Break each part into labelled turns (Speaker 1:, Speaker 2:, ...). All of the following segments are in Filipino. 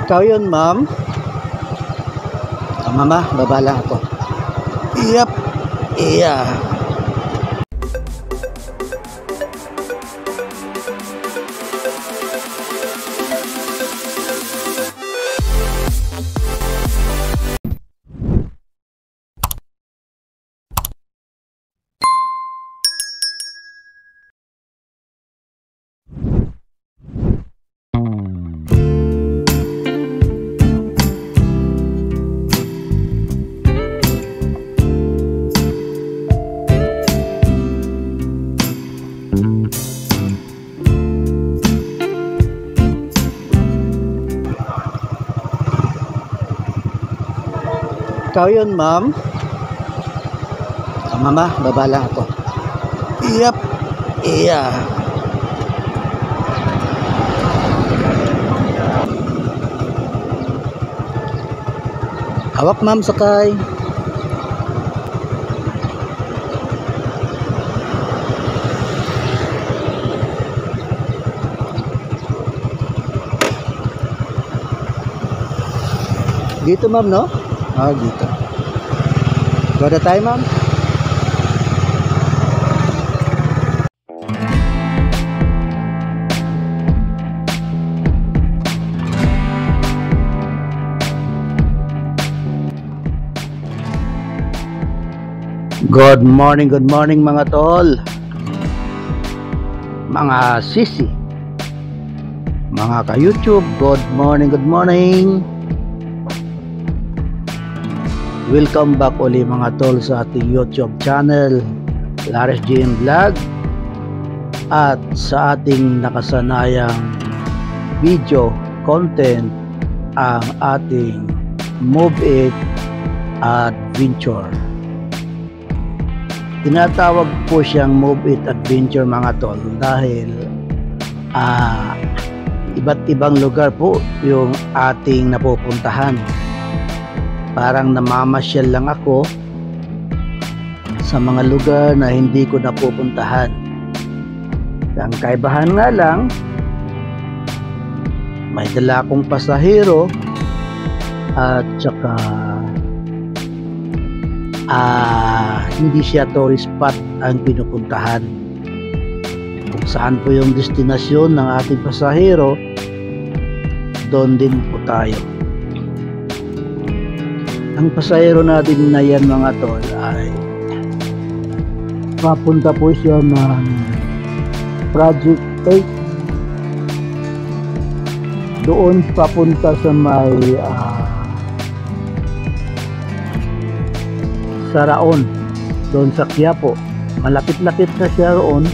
Speaker 1: Ikaw yun, ma'am? Mama, baba lang ako. Yep. Yeah. Ikaw yun, ma'am? Mama, baba lang ako. Yep. Yeah. Hawak, ma'am, sakay. Dito, ma'am, no? Dito. Gada tayo, ma'am. Good morning mga tol, mga sisi, mga ka-YouTube. Good morning. Welcome back uli mga tol sa ating YouTube channel, Lares GM Vlog, at sa ating nakasanayang video content, ang ating Move It Adventure. Tinatawag po siyang Move It Adventure mga tol dahil iba't ibang lugar po yung ating napupuntahan. Parang namamasyal lang ako sa mga lugar na hindi ko napupuntahan. Ang kaibahan nga lang, may dala akong pasahero at saka hindi siya tourist spot ang pinupuntahan. Kung saan po yung destinasyon ng ating pasahero, doon din po tayo. Ang pasahero natin na yan mga tol ay papunta po siya ng Project 8. Doon papunta sa may Saraon, doon sa Quiapo. Malapit-lapit na siya roon.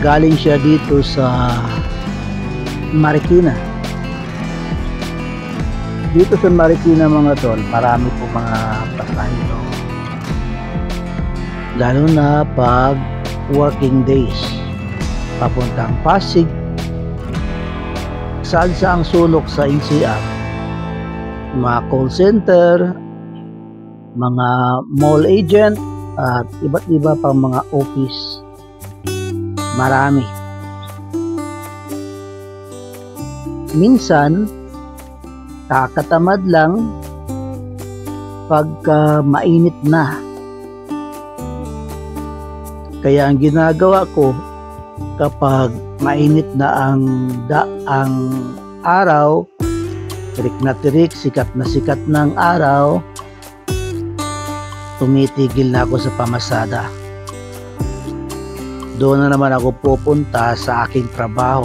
Speaker 1: Galing siya dito sa Marikina. Dito sa Marikina mga tol, marami po mga pasahero, lalo na pag working days, papuntang Pasig, saan sa ang sulok sa NCR, mga call center, mga mall agent, at iba't iba pang mga office. Marami. Minsan kakatamad lang pagka mainit na. Kaya ang ginagawa ko kapag mainit na ang araw, tirik na tirik, sikat na sikat ng araw, tumitigil na ako sa pamasada. Doon na naman ako pupunta sa aking trabaho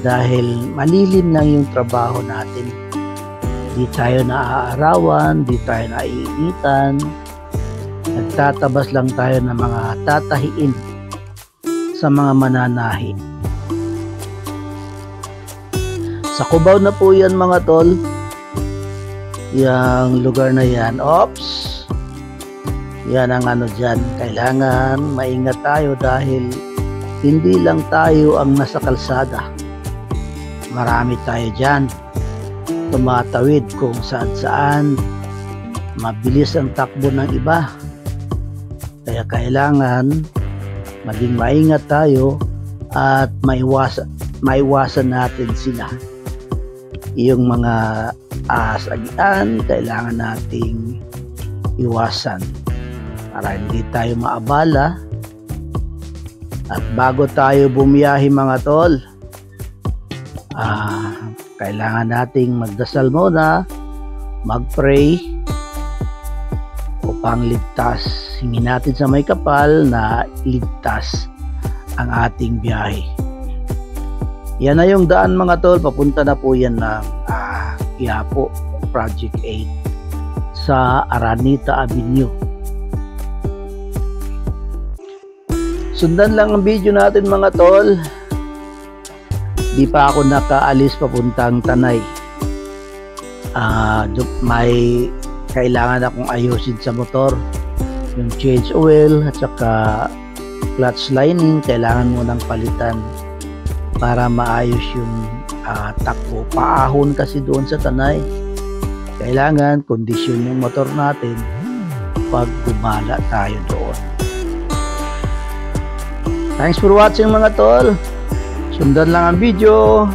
Speaker 1: dahil malilim lang yung trabaho natin. Di tayo naaarawan, di tayo naiinitan. Nagtatabas lang tayo ng mga tatahiin sa mga mananahi. Sa Cubao na po yan mga tol. Yang lugar na yan. Oops! Yan ang ano dyan. Kailangan maingat tayo dahil hindi lang tayo ang nasa kalsada. Marami tayo dyan. Tumatawid kung saan-saan, mabilis ang takbo ng iba, kaya kailangan maging maingat tayo at maiwasan natin sila. Yung mga sagian, kailangan nating iwasan para hindi tayo maabala. At bago tayo bumiyahe mga tol, kailangan nating magdasal muna, mag-pray upang ligtas. Hingin natin sa may kapal na ligtas ang ating biyahe. Yan na yung daan mga tol, papunta na po yan ng Quiapo Project 8 sa Araneta Avenue. Sundan lang ang video natin mga tol. Di pa ako nakaalis papuntang Tanay. May kailangan akong ayusin sa motor. Yung change oil at saka clutch lining kailangan mo nang palitan para maayos yung takbo. Paahon kasi doon sa Tanay. Kailangan kondisyon yung motor natin pag gumala tayo doon. Thanks for watching mga tol. Sundan lang ang video.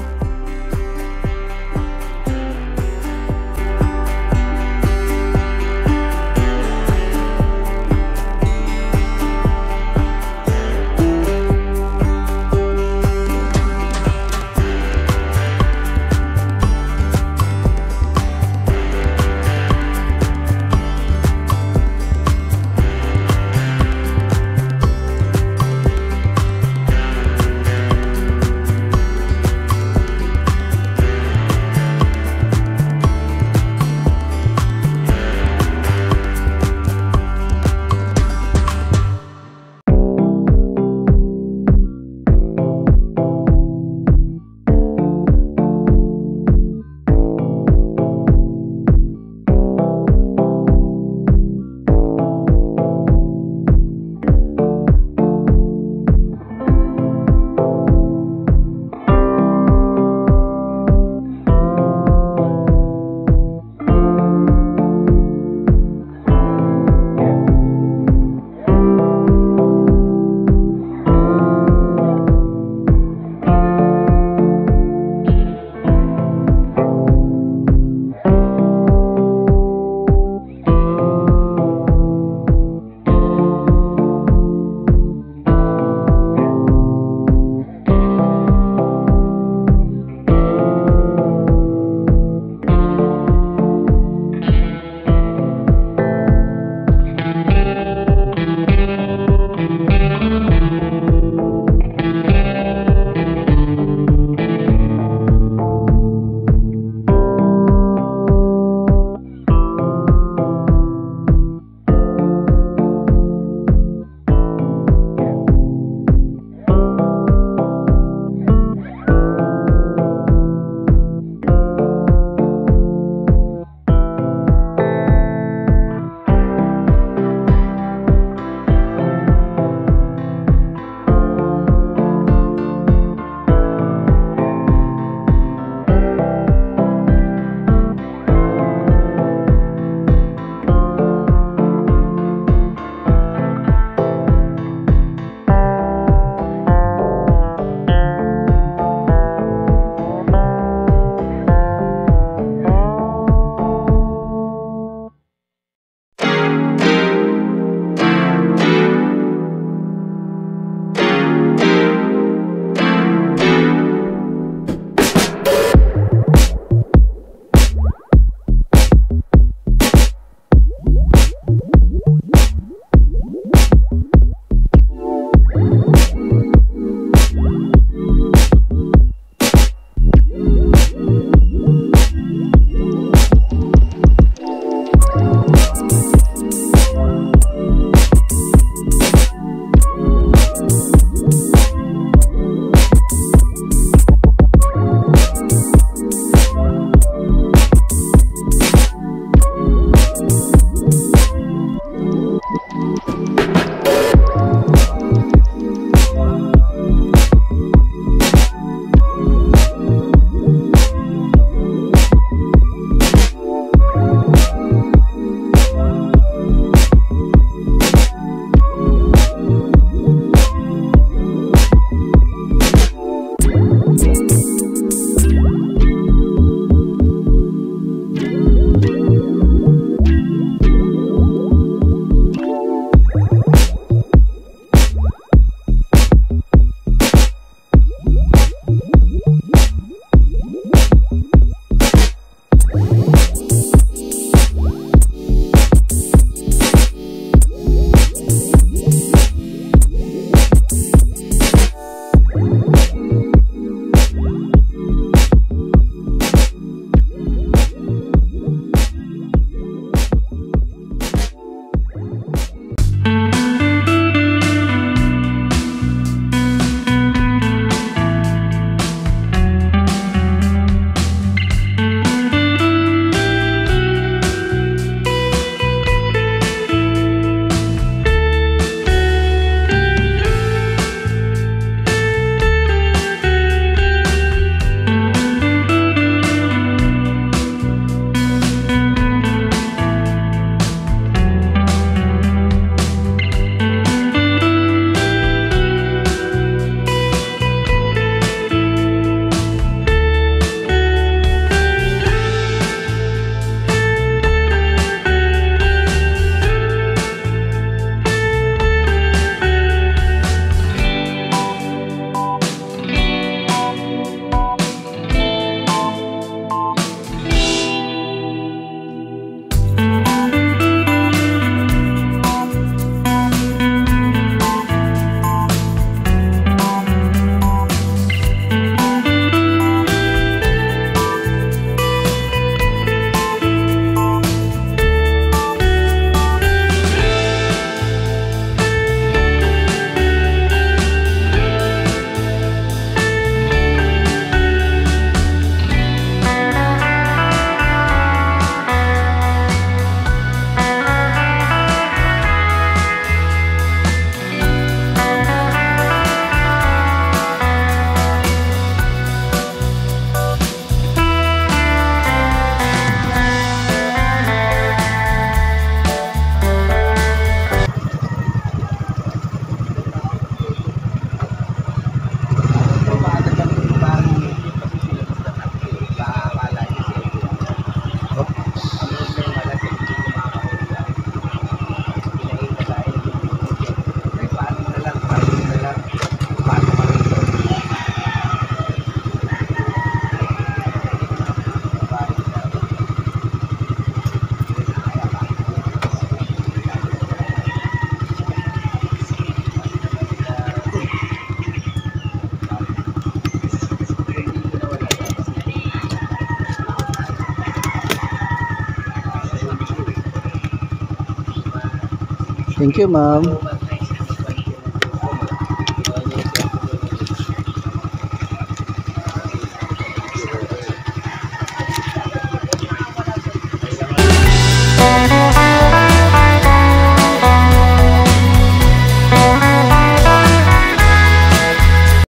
Speaker 1: Thank you, ma'am.